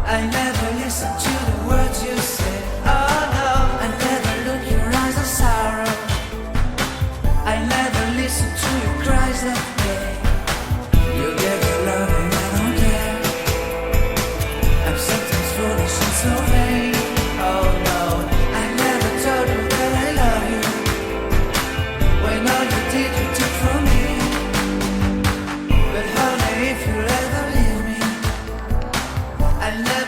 I never listen to the words you say. Oh no, I never look your eyes of sorrow. I never listen to your cries that day. You get your love and I don't care. I'm sometimes foolish and so vain. Oh no, I never told you that I love you, when all you did you took from me. But honey, if you'll ever leave me, I never